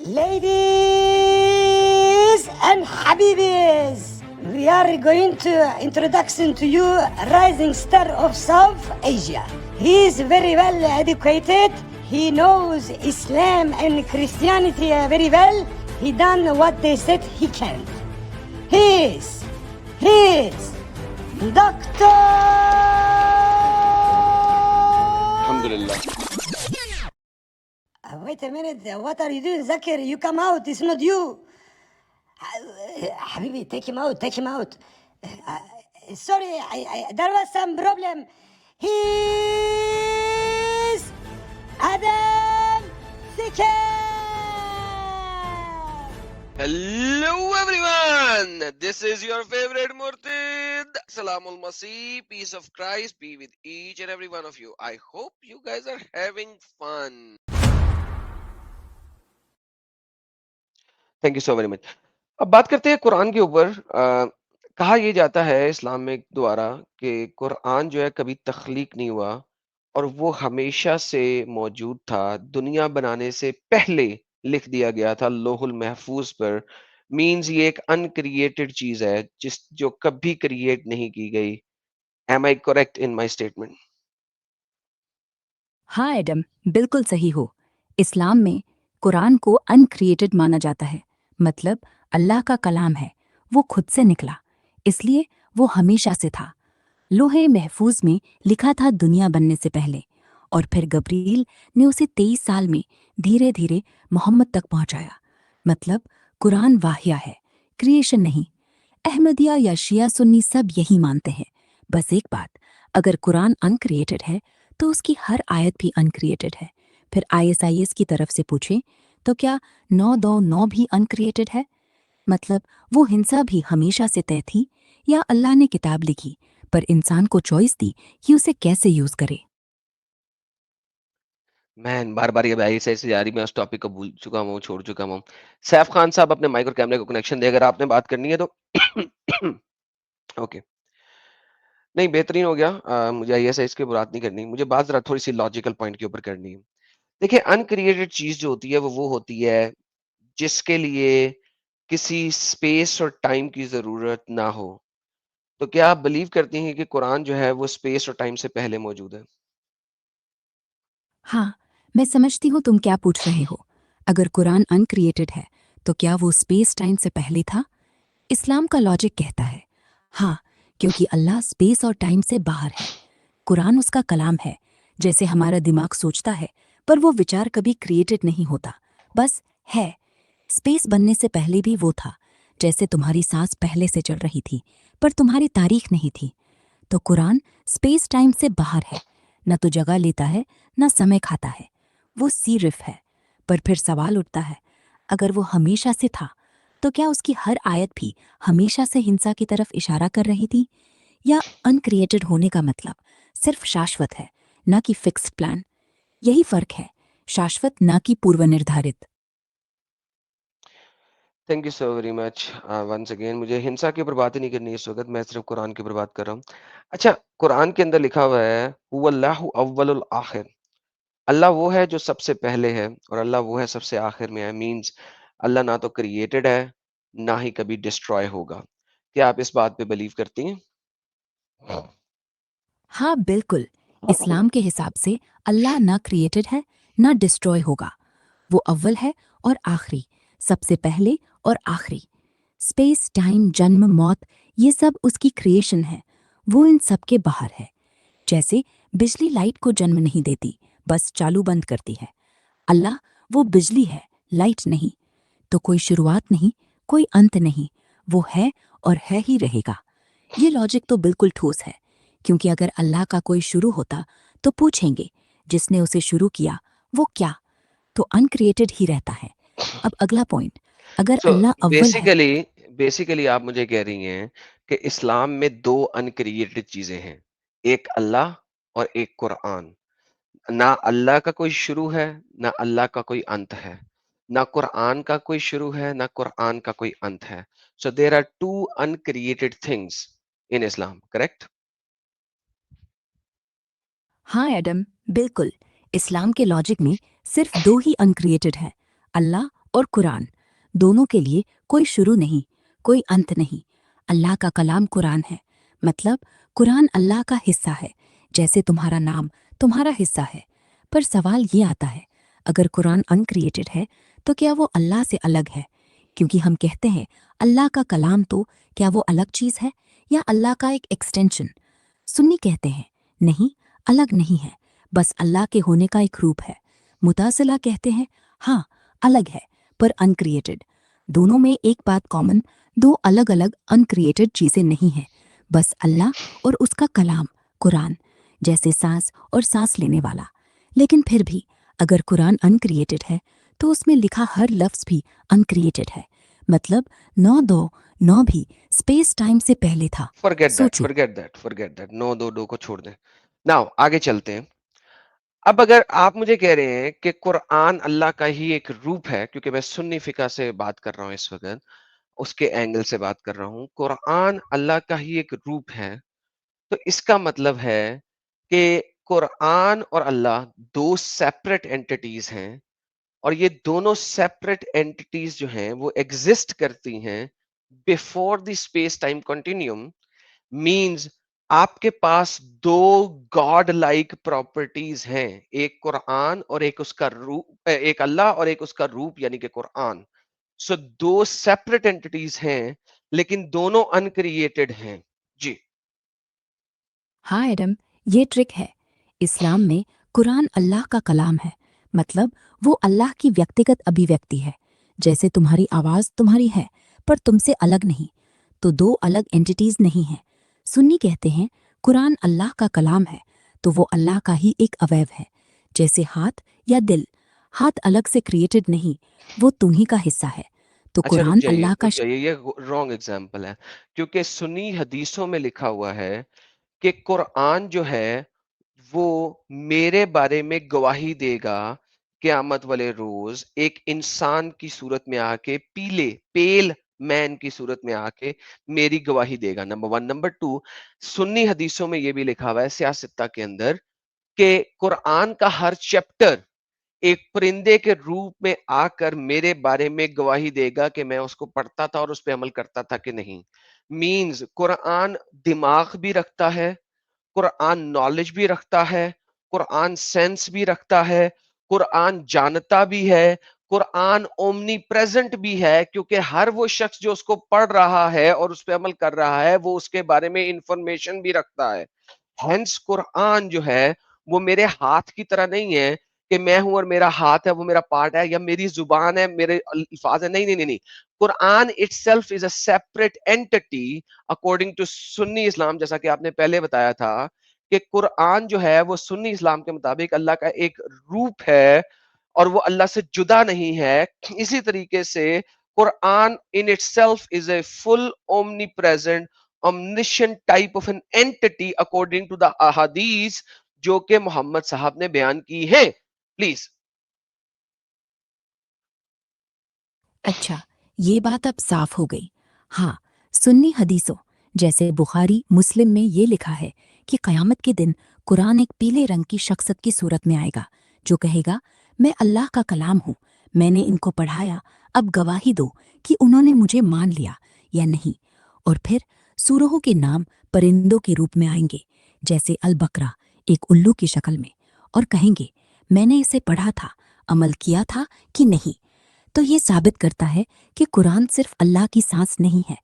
Ladies and Habibis, we are going to introduction to you rising star of South Asia. He is very well educated. He knows Islam and Christianity very well. He done what they said he can't. He is Doctor. Alhamdulillah. Wait a minute, what are you doing, Zakir? You come out, it's not you. Habibi, take him out. Sorry, there was some problem. He's Adam Sikar. Hello everyone. This is your favorite Murtid. Salamul Masih. Peace of Christ be with each and every one of you. I hope you guys are having fun. Thank you so very much. اب بات کرتے ہیں قرآن کے اوپر. کہا یہ جاتا ہے اسلامک دوارا کہ قرآن جو ہے کبھی تخلیق نہیں ہوا اور وہ ہمیشہ سے موجود تھا. دنیا بنانے سے پہلے لکھ دیا گیا تھا لوح المحفوظ پر. مینز یہ ایک انکریٹڈ چیز ہے جو کبھی کریٹ نہیں کی گئی. Am I correct in my statement? ہاں ایڈم، بالکل صحیح ہو. اسلام میں قرآن کو انکریٹڈ مانا جاتا ہے، مطلب اللہ کا کلام ہے، وہ خود سے نکلا، اس لیے وہ ہمیشہ سے تھا. لوح محفوظ میں لکھا تھا دنیا بننے سے پہلے، اور پھر گبریل نے اسے 23 سال میں دھیرے دھیرے محمد تک پہنچایا. مطلب قرآن واحیہ ہے، کریشن نہیں. احمدیہ یا شیعہ سنی سب یہی مانتے ہیں. بس ایک بات، اگر قرآن انکریٹڈ ہے تو اس کی ہر آیت بھی انکریٹڈ ہے. پھر ISIS کی طرف سے پوچھیں تو کیا 929 بھی انکریٹڈ ہے؟ مطلب وہ ہنسا بھی ہمیشہ سے طے تھی، یا اللہ نے کتاب لکھی پر انسان کو چوائس دی کہ اسے کیسے یوز کرے؟ میں بار بار یہ بھائی سے جاری میں اس ٹاپک کو بھول چکا ہوں، چھوڑ چکا ہوں. سیف خان صاحب اپنے مائک اور کیمرے کو کنیکشن دے، اگر آپ نے بات کرنی ہے تو. اوکے نہیں، بہترین ہو گیا. مجھے ISIS کی بات نہیں کرنی، مجھے بات ذرا تھوڑی سی لاجیکل پوائنٹ کے اوپر کرنی ہے. دیکھیں، انکریٹڈ چیز جو ہوتی ہے وہ ہوتی ہے جس کے لیے کسی اسپیس اور ٹائم کی ضرورت نہ ہو. تو کیا آپ بلیو کرتی ہیں کہ قرآن جو ہے وہ اسپیس اور ٹائم سے پہلے موجود ہے؟ ہاں، میں سمجھتی ہوں تم کیا پوچھ رہے ہو. اگر قرآن انکریٹڈ ہے تو کیا وہ اسپیس ٹائم سے پہلے تھا؟ اسلام کا لاجک کہتا ہے ہاں، کیونکہ اللہ اسپیس اور ٹائم سے باہر ہے. قرآن اس کا کلام ہے، جیسے ہمارا دماغ سوچتا ہے، پر وہ وچار کبھی کریٹڈ نہیں ہوتا، بس ہے. اسپیس بننے سے پہلے بھی وہ تھا، جیسے تمہاری سانس پہلے سے چل رہی تھی پر تمہاری تاریخ نہیں تھی. تو قرآن اسپیس ٹائم سے باہر ہے، نہ تو جگہ لیتا ہے نہ سمے کھاتا ہے، وہ صرف ہے. پر پھر سوال اٹھتا ہے، اگر وہ ہمیشہ سے تھا تو کیا اس کی ہر آیت بھی ہمیشہ سے ہنسا کی طرف اشارہ کر رہی تھی؟ یا انکریٹڈ ہونے کا مطلب صرف شاشوت ہے، نہ کہ فکسڈ پلان؟ یہی فرق ہے، شاشوت نہ کہ پورو نردھارت. Thank you so very much once again. مجھے ہنسا کے اوپر بات ہی نہیں کرنی اس وقت، میں صرف قرآن کے اوپر بات کر رہا ہوں. اچھا، قرآن کے اندر لکھا ہوا ہے هو اللہ اول الآخر. اللہ وہ ہے جو سب سے پہلے ہے اور اللہ وہ ہے سب سے آخر میں ہے. مینز اللہ نہ تو کریٹڈ ہے نہ ہی کبھی ڈسٹروائے ہوگا. کیا آپ اس بات پہ بلیو کرتی ہیں؟ ہاں بالکل، اسلام کے حساب سے اللہ نہ کریٹڈ ہے نہ ڈسٹروائے ہوگا. وہ اول ہے اور آخری، سب سے پہلے اور آخری. اسپیس، ٹائم، جنم، موت، یہ سب اس کی کریشن ہے. وہ ان سب کے باہر ہے. جیسے بجلی لائٹ کو جنم نہیں دیتی، بس چالو بند کرتی ہے. اللہ وہ بجلی ہے، لائٹ نہیں. تو کوئی شروعات نہیں، کوئی انت نہیں، وہ ہے اور ہے ہی رہے گا. یہ لاجک تو بالکل ٹھوس ہے، کیونکہ اگر اللہ کا کوئی شروع ہوتا تو پوچھیں گے جس نے اسے شروع کیا وہ کیا؟ تو انکریٹڈ ہی رہتا ہے. اب اگلا پوائنٹ، اگر سو اللہ اول ہے. بیسیکلی آپ مجھے کہہ رہی ہیں کہ اسلام میں دو انکریٹڈ چیزیں ہیں، ایک اللہ اور ایک قرآن. نہ اللہ کا کوئی شروع ہے نہ اللہ کا کوئی انت ہے، نہ قرآن کا کوئی شروع ہے نہ قرآن کا کوئی انت ہے. So there are two uncreated things in Islam, correct? ہاں ایڈم، بالکل. اسلام کے لاجک میں صرف دو ہی انکریٹڈ ہے، اللہ اور قرآن، دونوں کے لیے کوئی شروع نہیں، کوئی انت نہیں۔ اللہ کا کلام قرآن ہے، مطلب قرآن اللہ کا حصہ ہے، جیسے تمہارا نام تمہارا حصہ ہے۔ پر سوال یہ آتا ہے، اگر قرآن ان کریٹڈ ہے تو کیا وہ اللہ سے الگ ہے؟ کیونکہ ہم کہتے ہیں اللہ کا کلام، تو کیا وہ الگ چیز ہے یا اللہ کا ایک ایکسٹینشن؟ سنی کہتے ہیں نہیں، الگ نہیں ہے، بس اللہ کے ہونے کا ایک روپ ہے۔ متزلہ کہتے ہیں ہاں الگ ہے پر ان کریٹڈ۔ دونوں میں ایک بات کامن، دو الگ الگ ان کریٹڈ چیزیں نہیں ہیں، بس اللہ اور اس کا کلام قرآن، جیسے سانس اور سانس لینے والا۔ لیکن پھر بھی اگر قرآن ان کریٹڈ ہے تو اس میں لکھا ہر لفظ بھی ان کریٹڈ ہے، مطلب 9 بھی اسپیس ٹائم سے پہلے تھا۔ forget that سوچو، forget that forget that 9 2 کو چھوڑ دیں۔ ناؤ آگے چلتے ہیں۔ اب اگر آپ مجھے کہہ رہے ہیں کہ قرآن اللہ کا ہی ایک روپ ہے، کیونکہ میں سنی فقہ سے بات کر رہا ہوں اس وقت، اس کے اینگل سے بات کر رہا ہوں، قرآن اللہ کا ہی ایک روپ ہے، تو اس کا مطلب ہے کہ قرآن اور اللہ دو سیپریٹ اینٹیز ہیں، اور یہ دونوں سیپریٹ اینٹیز جو ہیں وہ ایگزسٹ کرتی ہیں before the space time continuum. Means آپ کے پاس دو گاڈ لائک پراپرٹیز ہیں، ایک قرآن اور ایک اس کا روپ، ایک اللہ اور ایک اس کا روپ یعنی کہ قرآن۔ سو دو سیپریٹ اینٹیز ہیں لیکن دونوں انکریٹڈ ہیں۔ جی ہاں ایڈم، یہ ٹرک ہے۔ اسلام میں قرآن اللہ کا کلام ہے، مطلب وہ اللہ کی ویکتیگت ابھیویکتی ہے، جیسے تمہاری آواز تمہاری ہے پر تم سے الگ نہیں، تو دو الگ اینٹیز نہیں ہیں۔ سنی کہتے ہیں قرآن اللہ کا کلام ہے تو وہ اللہ کا ہی ایک اویو ہے، جیسے ہاتھ یا دل۔ ہاتھ الگ سے کریٹڈ نہیں، وہ تمہیں کا حصہ ہے۔ تو اچھا قرآن اللہ کا رک جائیے، یہ رانگ ایگزامپل ہے، کیونکہ سنی حدیثوں میں لکھا ہوا ہے کہ قرآن جو ہے وہ میرے بارے میں گواہی دے گا قیامت والے روز، ایک انسان کی صورت میں آ کے، پیل مین کی صورت میں آ کے میری گواہی دے گا، نمبر 1۔ نمبر 2، سنی حدیثوں میں یہ بھی لکھا ہوا ہے سیاستہ کے اندر کہ قرآن کا ہر چیپٹر ایک پرندے کے روپ میں آ کر میرے بارے میں گواہی دے گا کہ میں اس کو پڑھتا تھا اور اس پہ عمل کرتا تھا کہ نہیں۔ مینز قرآن دماغ بھی رکھتا ہے، قرآن نالج بھی رکھتا ہے، قرآن سینس بھی رکھتا ہے، قرآن جانتا بھی ہے، قرآن اومنی پریزنٹ بھی ہے، کیونکہ ہر وہ شخص جو اس کو پڑھ رہا ہے اور اس پہ عمل کر رہا ہے وہ اس کے بارے میں انفارمیشن بھی رکھتا ہے۔ ہینس قرآن جو ہے وہ میرے ہاتھ کی طرح نہیں ہے کہ میں ہوں اور میرا ہاتھ ہے، وہ میرا پارٹ ہے، یا میری زبان ہے، میرے الفاظ ہیں۔ نہیں نہیں نہیں نہیں، قرآن itself is a separate entity according to سنی اسلام، جیسا کہ آپ نے پہلے بتایا تھا کہ قرآن جو ہے وہ سنی اسلام کے مطابق اللہ کا ایک روپ ہے اور وہ اللہ سے جدا نہیں ہے۔ اسی طریقے سے قرآن in itself is a full omnipresent omniscient type of an entity according to the ahadith جو کہ محمد صاحب نے بیان کی ہے۔ پلیز اچھا، یہ بات اب صاف ہو گئی۔ ہاں، سنی حدیثوں جیسے بخاری مسلم میں یہ لکھا ہے کہ قیامت کے دن قرآن ایک پیلے رنگ کی شخصت کی صورت میں آئے گا جو کہے گا میں اللہ کا کلام ہوں، میں نے ان کو پڑھایا، اب گواہی دو کہ انہوں نے مجھے مان لیا یا نہیں۔ اور پھر سورہوں کے نام پرندوں کے روپ میں آئیں گے، جیسے البقرہ ایک الو کی شکل میں، اور کہیں گے میں نے اسے پڑھا تھا، عمل کیا تھا کہ نہیں۔ تو یہ ثابت کرتا ہے کہ قرآن صرف اللہ کی سانس نہیں ہے،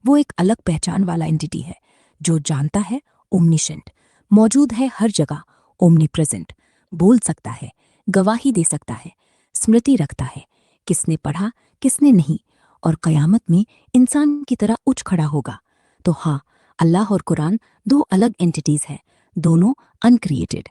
وہ ایک الگ پہچان والا انٹیٹی ہے جو جانتا ہے، اومنیشنٹ، موجود ہے ہر جگہ، اومنی پریزنٹ، بول سکتا ہے، گواہی دے سکتا ہے، اسمرتی رکھتا ہے، کس نے پڑھا کس نے نہیں، اور قیامت میں انسان کی طرح اٹھ کھڑا ہوگا۔ تو ہاں، اللہ اور قرآن دو الگ انٹیٹیز ہیں، دونوں ان کریٹڈ۔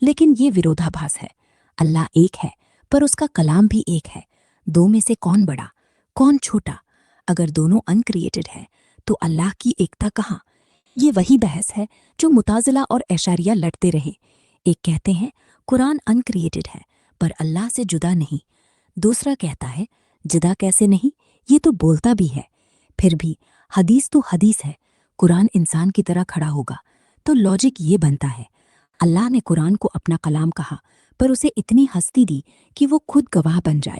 لیکن یہ ورودھابھاس ہے، اللہ ایک ہے پر اس کا کلام بھی ایک ہے۔ دو میں سے کون بڑا، کون چھوٹا؟ اگر دونوں ان کریٹڈ ہے تو اللہ کی ایکتا کہاں؟ یہ وہی بحث ہے جو متزلہ اور اشعریہ لڑتے رہے۔ ایک کہتے ہیں قرآن ان کریٹڈ ہے پر اللہ سے جدا نہیں، دوسرا کہتا ہے جدا کیسے نہیں، یہ تو بولتا بھی ہے۔ پھر بھی حدیث تو حدیث ہے، قرآن انسان کی طرح کھڑا ہوگا، تو لاجک یہ بنتا ہے اللہ نے قرآن کو اپنا کلام کہا پر اسے اتنی ہستی دی کہ وہ خود گواہ بن جائے،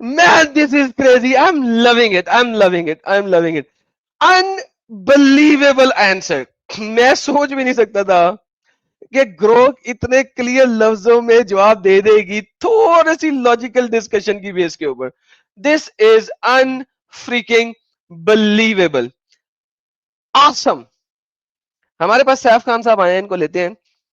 Man, this is crazy. I'm loving it. I'm loving it. I'm loving it. Unbelievable answer. میں سوچ بھی نہیں سکتا تھا کہ گروک اتنے کلیئر لفظوں میں جواب دے دے گی تھوڑی سی لاجیکل ڈسکشن کی بیس کے اوپر. دس از ان فریکنگ بلیویبل. آسم. ہمارے پاس سیف خان صاحب آئے ہیں, ان کو لیتے ہیں.